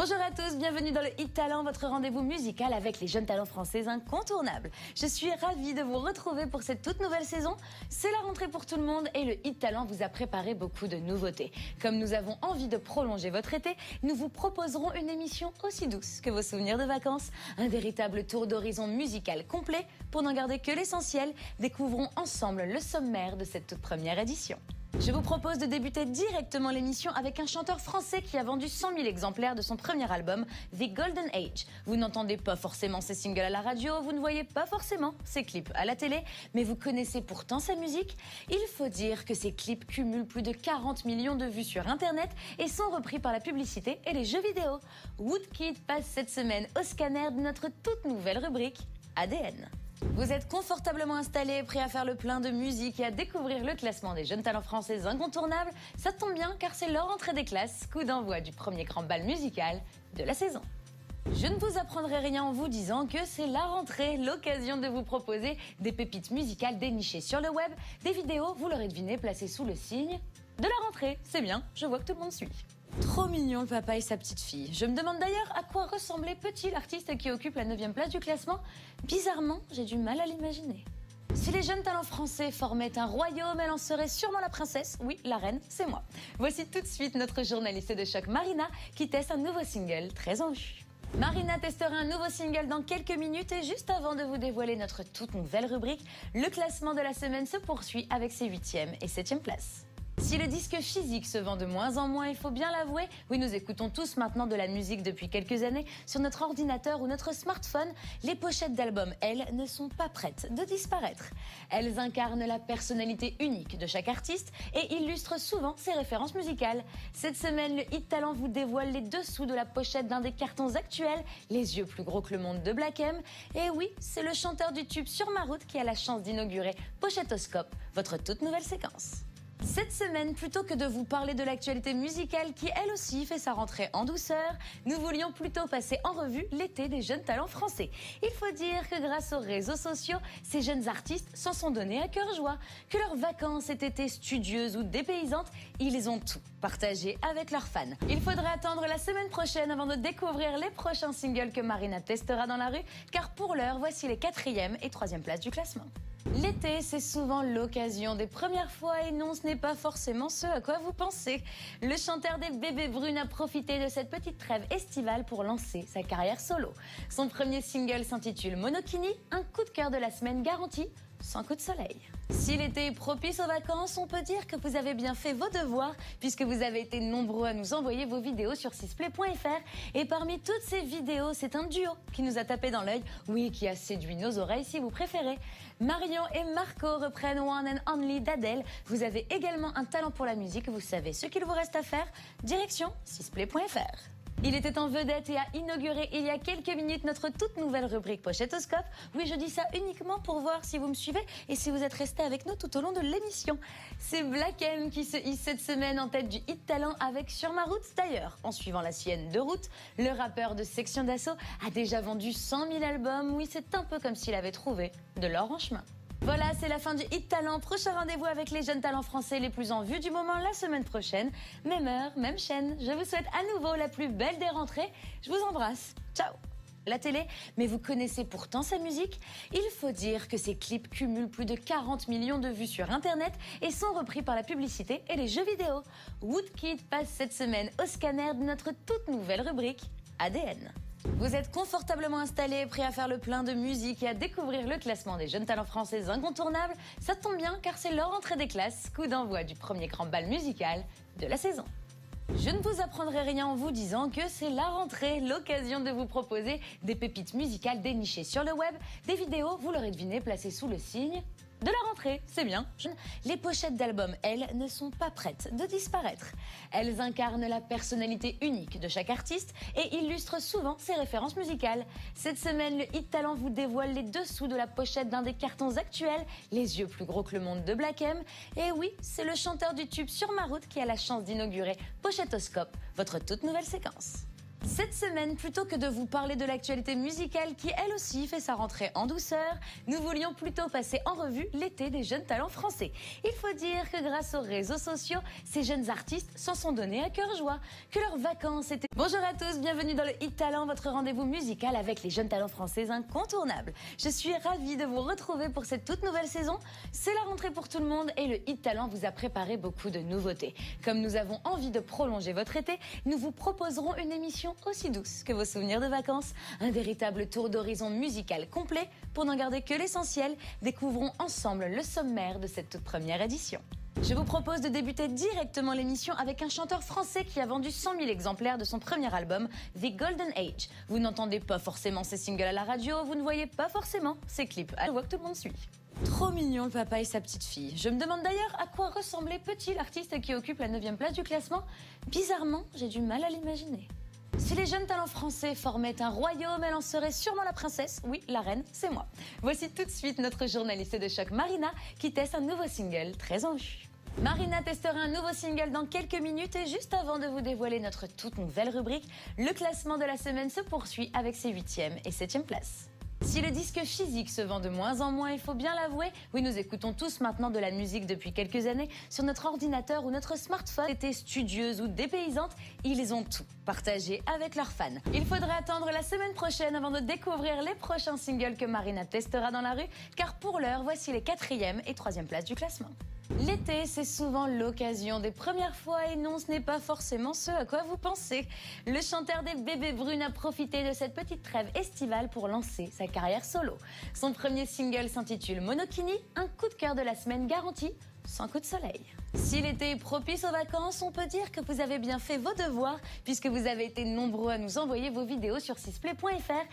Bonjour à tous, bienvenue dans le Hit Talent, votre rendez-vous musical avec les jeunes talents français incontournables. Je suis ravie de vous retrouver pour cette toute nouvelle saison. C'est la rentrée pour tout le monde et le Hit Talent vous a préparé beaucoup de nouveautés. Comme nous avons envie de prolonger votre été, nous vous proposerons une émission aussi douce que vos souvenirs de vacances. Un véritable tour d'horizon musical complet. Pour n'en garder que l'essentiel, découvrons ensemble le sommaire de cette toute première édition. Je vous propose de débuter directement l'émission avec un chanteur français qui a vendu 100 000 exemplaires de son premier album, The Golden Age. Vous n'entendez pas forcément ses singles à la radio, vous ne voyez pas forcément ses clips à la télé, mais vous connaissez pourtant sa musique. Il faut dire que ses clips cumulent plus de 40 millions de vues sur Internet et sont repris par la publicité et les jeux vidéo. Woodkid passe cette semaine au scanner de notre toute nouvelle rubrique ADN. Vous êtes confortablement installés, prêts à faire le plein de musique et à découvrir le classement des jeunes talents français incontournables. Ça tombe bien car c'est leur entrée des classes, coup d'envoi du premier grand bal musical de la saison. Je ne vous apprendrai rien en vous disant que c'est la rentrée, l'occasion de vous proposer des pépites musicales dénichées sur le web, des vidéos, vous l'aurez deviné, placées sous le signe de la rentrée. C'est bien, je vois que tout le monde suit. Trop mignon le papa et sa petite fille. Je me demande d'ailleurs à quoi ressemblait Petit, l'artiste qui occupe la 9e place du classement. Bizarrement, j'ai du mal à l'imaginer. Si les jeunes talents français formaient un royaume, elle en serait sûrement la princesse. Oui, la reine, c'est moi. Voici tout de suite notre journaliste de choc Marina qui teste un nouveau single très en vue. Marina testera un nouveau single dans quelques minutes et juste avant de vous dévoiler notre toute nouvelle rubrique, le classement de la semaine se poursuit avec ses 8e et 7e places. Si le disque physique se vend de moins en moins, il faut bien l'avouer, oui, nous écoutons tous maintenant de la musique depuis quelques années sur notre ordinateur ou notre smartphone, les pochettes d'albums, elles, ne sont pas prêtes de disparaître. Elles incarnent la personnalité unique de chaque artiste et illustrent souvent ses références musicales. Cette semaine, le Hit Talent vous dévoile les dessous de la pochette d'un des cartons actuels, Les yeux plus gros que le monde de Black M. Et oui, c'est le chanteur du tube Sur ma route qui a la chance d'inaugurer Pochetoscope, votre toute nouvelle séquence. Cette semaine, plutôt que de vous parler de l'actualité musicale qui, elle aussi, fait sa rentrée en douceur, nous voulions plutôt passer en revue l'été des jeunes talents français. Il faut dire que grâce aux réseaux sociaux, ces jeunes artistes s'en sont donnés à cœur joie. Que leurs vacances aient été studieuses ou dépaysantes, ils ont tout partagé avec leurs fans. Il faudrait attendre la semaine prochaine avant de découvrir les prochains singles que Marina testera dans la rue, car pour l'heure, voici les 4e et 3e places du classement. L'été, c'est souvent l'occasion des premières fois et non, ce n'est pas forcément ce à quoi vous pensez. Le chanteur des Bébés Brunes a profité de cette petite trêve estivale pour lancer sa carrière solo. Son premier single s'intitule Monokini, un coup de cœur de la semaine garanti, sans coup de soleil. Si l'été est propice aux vacances, on peut dire que vous avez bien fait vos devoirs puisque vous avez été nombreux à nous envoyer vos vidéos sur sisplay.fr et parmi toutes ces vidéos, c'est un duo qui nous a tapé dans l'œil, oui, qui a séduit nos oreilles si vous préférez. Marion et Marco reprennent One and Only d'Adèle. Vous avez également un talent pour la musique, vous savez ce qu'il vous reste à faire. Direction sisplay.fr. Il était en vedette et a inauguré il y a quelques minutes notre toute nouvelle rubrique Pochetoscope. Oui, je dis ça uniquement pour voir si vous me suivez et si vous êtes restés avec nous tout au long de l'émission. C'est Black M qui se hisse cette semaine en tête du Hit Talent avec Sur ma route. D'ailleurs, en suivant la sienne de route, le rappeur de Section d'Assaut a déjà vendu 100 000 albums. Oui, c'est un peu comme s'il avait trouvé de l'or en chemin. Voilà, c'est la fin du Hit Talent. Prochain rendez-vous avec les jeunes talents français les plus en vue du moment la semaine prochaine. Même heure, même chaîne. Je vous souhaite à nouveau la plus belle des rentrées. Je vous embrasse. Ciao. La télé, mais vous connaissez pourtant sa musique? Il faut dire que ses clips cumulent plus de 40 millions de vues sur Internet et sont repris par la publicité et les jeux vidéo. Woodkid passe cette semaine au scanner de notre toute nouvelle rubrique ADN. Vous êtes confortablement installés, prêts à faire le plein de musique et à découvrir le classement des jeunes talents français incontournables. Ça tombe bien car c'est leur entrée des classes, coup d'envoi du premier grand bal musical de la saison. Je ne vous apprendrai rien en vous disant que c'est la rentrée, l'occasion de vous proposer des pépites musicales dénichées sur le web, des vidéos, vous l'aurez deviné, placées sous le signe de la rentrée, c'est bien. Les pochettes d'albums, elles, ne sont pas prêtes de disparaître. Elles incarnent la personnalité unique de chaque artiste et illustrent souvent ses références musicales. Cette semaine, le Hit Talent vous dévoile les dessous de la pochette d'un des cartons actuels, Les yeux plus gros que le monde de Black M. Et oui, c'est le chanteur du tube Sur ma route qui a la chance d'inaugurer Pochetoscope, votre toute nouvelle séquence. Cette semaine, plutôt que de vous parler de l'actualité musicale qui elle aussi fait sa rentrée en douceur, nous voulions plutôt passer en revue l'été des jeunes talents français. Il faut dire que grâce aux réseaux sociaux, ces jeunes artistes s'en sont donnés à cœur joie, que leurs vacances étaient... Bonjour à tous, bienvenue dans le Hit Talent, votre rendez-vous musical avec les jeunes talents français incontournables. Je suis ravie de vous retrouver pour cette toute nouvelle saison. C'est la rentrée pour tout le monde et le Hit Talent vous a préparé beaucoup de nouveautés. Comme nous avons envie de prolonger votre été, nous vous proposerons une émission aussi douce que vos souvenirs de vacances. Un véritable tour d'horizon musical complet. Pour n'en garder que l'essentiel, découvrons ensemble le sommaire de cette toute première édition. Je vous propose de débuter directement l'émission avec un chanteur français qui a vendu 100 000 exemplaires de son premier album, The Golden Age. Vous n'entendez pas forcément ses singles à la radio, vous ne voyez pas forcément ses clips. Je vois que tout le monde suit. Trop mignon le papa et sa petite fille. Je me demande d'ailleurs à quoi ressemblait Petit, l'artiste qui occupe la 9e place du classement. Bizarrement, j'ai du mal à l'imaginer. Si les jeunes talents français formaient un royaume, elle en serait sûrement la princesse. Oui, la reine, c'est moi. Voici tout de suite notre journaliste de choc Marina qui teste un nouveau single très en vue. Marina testera un nouveau single dans quelques minutes et juste avant de vous dévoiler notre toute nouvelle rubrique, le classement de la semaine se poursuit avec ses 8e et 7e places. Si le disque physique se vend de moins en moins, il faut bien l'avouer, oui, nous écoutons tous maintenant de la musique depuis quelques années sur notre ordinateur ou notre smartphone. Été studieuse ou dépaysante, ils ont tout partagé avec leurs fans. Il faudra attendre la semaine prochaine avant de découvrir les prochains singles que Marina testera dans la rue, car pour l'heure, voici les 4e et 3e places du classement. L'été, c'est souvent l'occasion des premières fois et non, ce n'est pas forcément ce à quoi vous pensez. Le chanteur des Bébés Brunes a profité de cette petite trêve estivale pour lancer sa carrière solo. Son premier single s'intitule Monokini, un coup de cœur de la semaine garanti, sans coup de soleil. Si l'été est propice aux vacances, on peut dire que vous avez bien fait vos devoirs puisque vous avez été nombreux à nous envoyer vos vidéos sur sisplay.fr